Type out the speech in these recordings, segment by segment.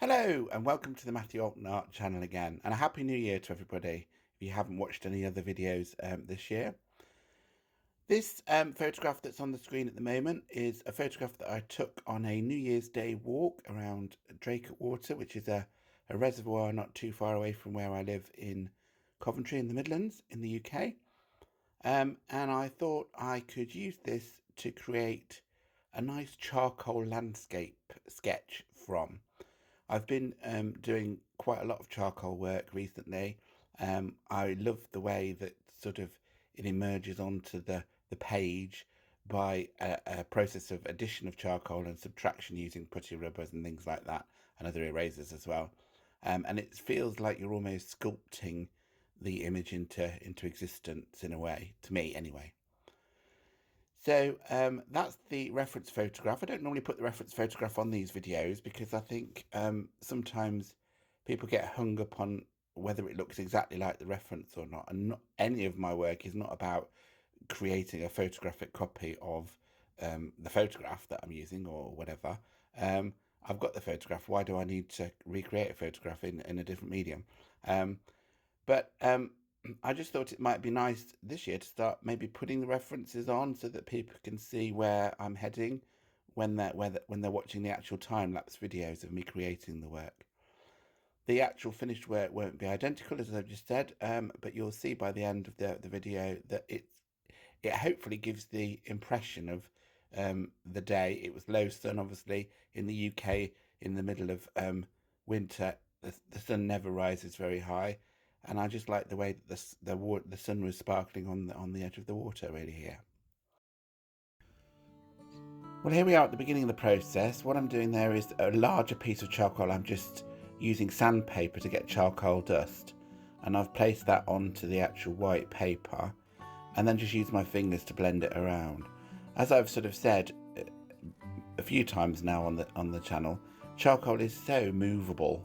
Hello and welcome to the Matthew Alton Art channel again, and a happy new year to everybody if you haven't watched any other videos this year. This photograph that's on the screen at the moment is a photograph that I took on a New Year's Day walk around Draycote Water, which is a reservoir not too far away from where I live in Coventry in the Midlands in the UK. And I thought I could use this to create a nice charcoal landscape sketch from. I've been doing quite a lot of charcoal work recently. I love the way that sort of it emerges onto the page by a process of addition of charcoal and subtraction using putty rubbers and things like that, and other erasers as well. And it feels like you're almost sculpting the image into existence in a way, to me anyway. So that's the reference photograph. I don't normally put the reference photograph on these videos because I think sometimes people get hung up on whether it looks exactly like the reference or not. And not any of my work is not about creating a photographic copy of the photograph that I'm using or whatever. I've got the photograph. Why do I need to recreate a photograph in a different medium? But I just thought it might be nice this year to start maybe putting the references on so that people can see where I'm heading when they're watching the actual time-lapse videos of me creating the work. The actual finished work won't be identical, as I've just said, but you'll see by the end of the video that it hopefully gives the impression of the day. It was low sun, obviously, in the UK in the middle of winter. The sun never rises very high. And I just like the way that the sun was sparkling on the edge of the water really here. Well, here we are at the beginning of the process. What I'm doing there is a larger piece of charcoal. I'm just using sandpaper to get charcoal dust, and I've placed that onto the actual white paper, and then just use my fingers to blend it around. As I've sort of said a few times now on the channel, charcoal is so movable.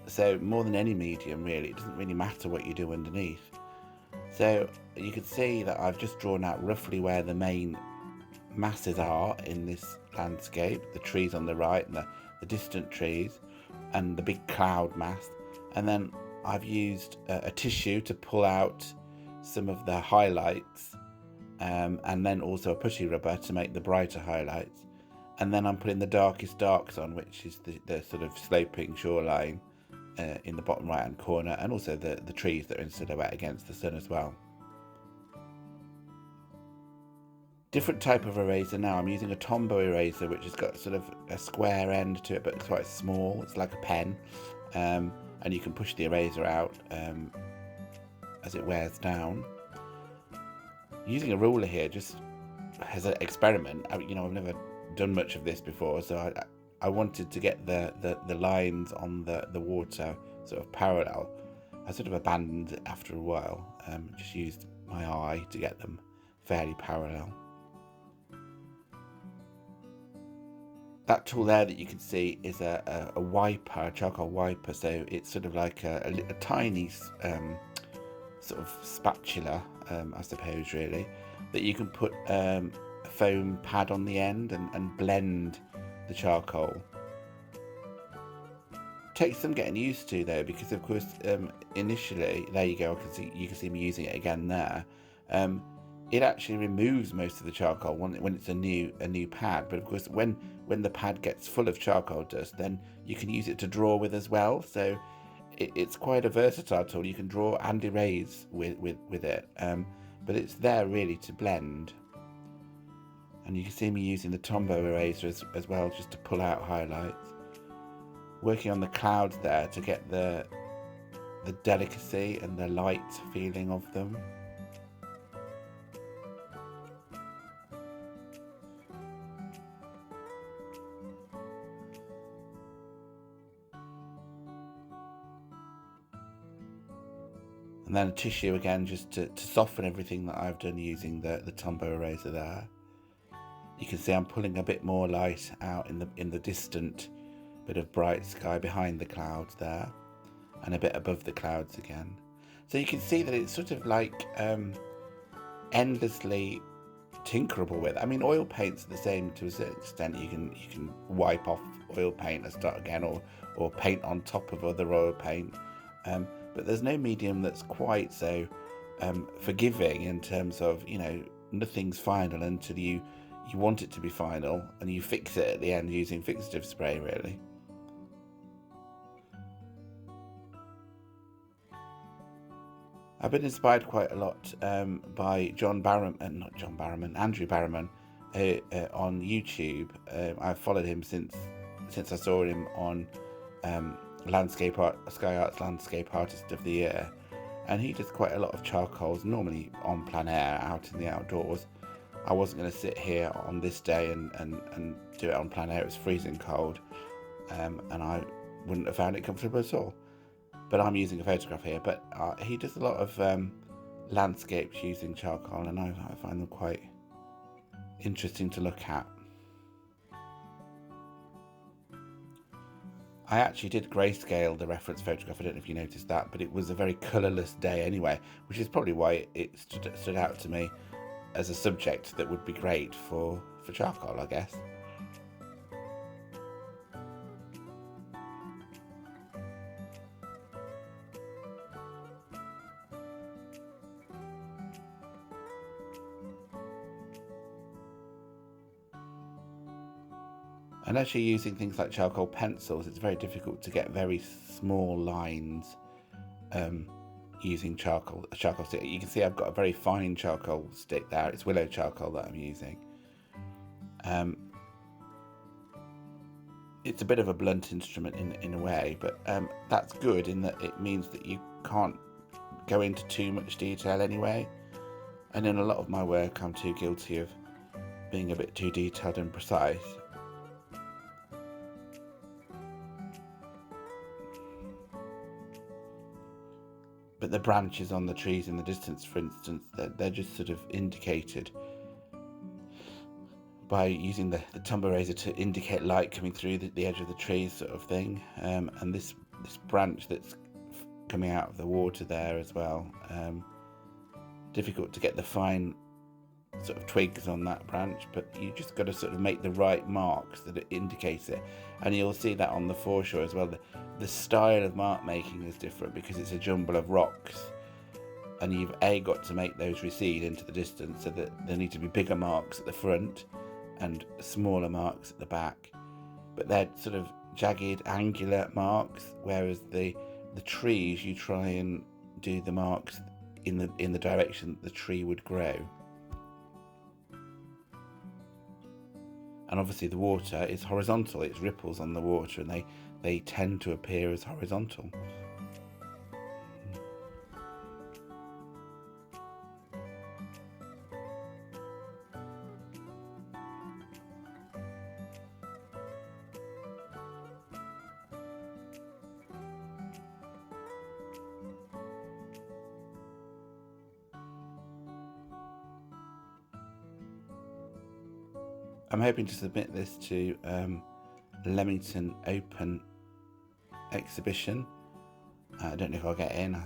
So more than any medium really, it doesn't really matter what you do underneath. So you can see that I've just drawn out roughly where the main masses are in this landscape, the trees on the right and the distant trees and the big cloud mass. And then I've used a tissue to pull out some of the highlights, and then also a putty rubber to make the brighter highlights. And then I'm putting the darkest darks on, which is the sort of sloping shoreline in the bottom right hand corner, and also the trees that are in silhouette against the sun as well. Different type of eraser now. I'm using a Tombow eraser, which has got sort of a square end to it, but it's quite small. It's like a pen, and you can push the eraser out as it wears down. Using a ruler here just as an experiment. I've never done much of this before, so I wanted to get the lines on the water sort of parallel. I sort of abandoned it after a while, just used my eye to get them fairly parallel. That tool there that you can see is a wiper, a charcoal wiper, so it's sort of like a tiny sort of spatula, I suppose really, that you can put a foam pad on the end and blend the charcoal. Takes some getting used to though, because of course initially, there you go, you can see me using it again there. It actually removes most of the charcoal when it's a new pad, but of course when the pad gets full of charcoal dust, then you can use it to draw with as well. So it's quite a versatile tool. You can draw and erase with it, but it's there really to blend. And you can see me using the Tombow eraser as well, just to pull out highlights. Working on the clouds there to get the delicacy and the light feeling of them. And then a tissue again, just to soften everything that I've done using the Tombow eraser there. You can see I'm pulling a bit more light out in the distant bit of bright sky behind the clouds there, and a bit above the clouds again. So you can see that it's sort of like endlessly tinkerable with. I mean, oil paints are the same to a certain extent. You can wipe off oil paint and start again, or paint on top of other oil paint. But there's no medium that's quite so forgiving in terms of, you know, nothing's final until you want it to be final, and you fix it at the end using fixative spray, really. I've been inspired quite a lot by Andrew Barrowman on YouTube. I've followed him since I saw him on Sky Art's Landscape Artist of the Year, and he does quite a lot of charcoals, normally on plein air, out in the outdoors. I wasn't going to sit here on this day and do it on plein air. It was freezing cold, and I wouldn't have found it comfortable at all. But I'm using a photograph here. But he does a lot of landscapes using charcoal, and I find them quite interesting to look at. I actually did grayscale the reference photograph. I don't know if you noticed that, but it was a very colourless day anyway, which is probably why it stood out to me as a subject that would be great for charcoal, I guess. And actually using things like charcoal pencils, it's very difficult to get very small lines using charcoal stick. You can see I've got a very fine charcoal stick there. It's Willow charcoal that I'm using. It's a bit of a blunt instrument in a way, but that's good in that it means that you can't go into too much detail anyway. And in a lot of my work, I'm too guilty of being a bit too detailed and precise. But the branches on the trees in the distance, for instance, they're just sort of indicated by using the tumble razor to indicate light coming through the edge of the trees, sort of thing. And this branch that's coming out of the water there as well, difficult to get the fine sort of twigs on that branch, but you just got to sort of make the right marks that it indicates it. And you'll see that on the foreshore as well. The style of mark making is different because it's a jumble of rocks, and you've got to make those recede into the distance, so that there need to be bigger marks at the front and smaller marks at the back. But they're sort of jagged, angular marks, whereas the trees, you try and do the marks in the direction that the tree would grow. And obviously the water is horizontal, it's ripples on the water, and they tend to appear as horizontal. I'm hoping to submit this to Leamington Open exhibition. I don't know if I'll get in.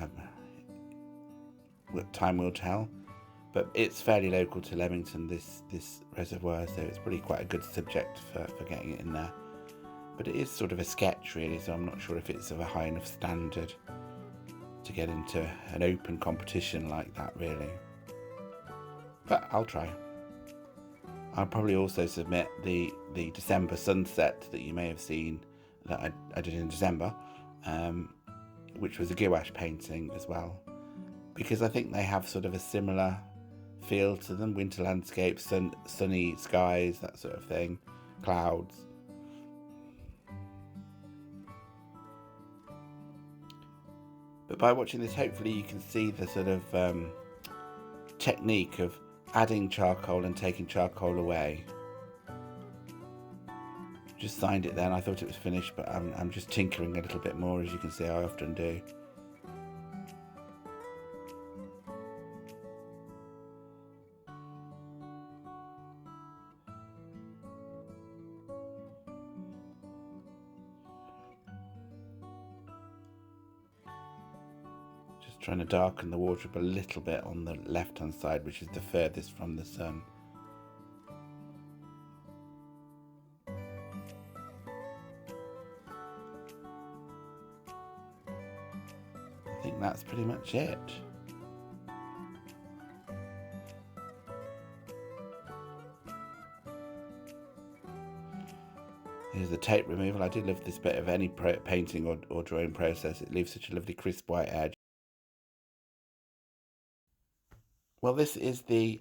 Time will tell. But it's fairly local to Leamington, this reservoir, so it's probably quite a good subject for getting it in there. But it is sort of a sketch, really, so I'm not sure if it's of a high enough standard to get into an open competition like that, really. But I'll try. I'll probably also submit the December sunset that you may have seen that I did in December, which was a gouache painting as well, because I think they have sort of a similar feel to them. Winter landscapes, sunny skies, that sort of thing, clouds. But by watching this, hopefully you can see the sort of technique of adding charcoal and taking charcoal away. Just signed it then. I thought it was finished, but I'm just tinkering a little bit more, as you can see I often do. Just trying to darken the water up a little bit on the left-hand side, which is the furthest from the sun. think that's pretty much it. Here's the tape removal. I do love this bit of any painting or drawing process. It leaves such a lovely crisp white edge. Well, this is the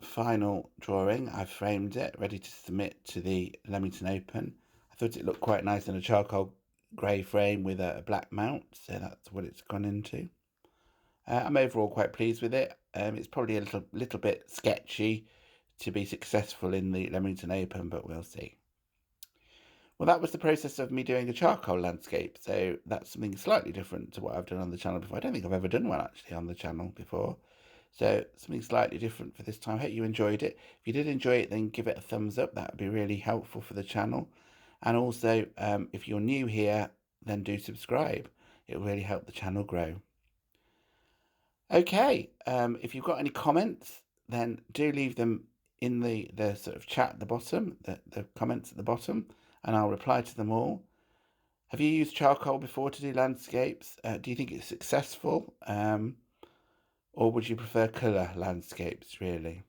final drawing. I've framed it, ready to submit to the Leamington Open. I thought it looked quite nice in a charcoal grey frame with a black mount, so that's what it's gone into. I'm overall quite pleased with it. It's probably a little bit sketchy to be successful in the Leamington Open, but we'll see. Well, that was the process of me doing a charcoal landscape, so that's something slightly different to what I've done on the channel before. I don't think I've ever done one actually on the channel before, so something slightly different for this time. I hope you enjoyed it. If you did enjoy it, then give it a thumbs up. That would be really helpful for the channel. And also, if you're new here, then do subscribe. It will really help the channel grow. Okay, if you've got any comments, then do leave them in the sort of chat at the bottom, the comments at the bottom, and I'll reply to them all. Have you used charcoal before to do landscapes? Do you think it's successful? Or would you prefer colour landscapes, really?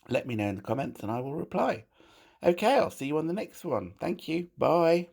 Let me know in the comments and I will reply. Okay, I'll see you on the next one. Thank you. Bye.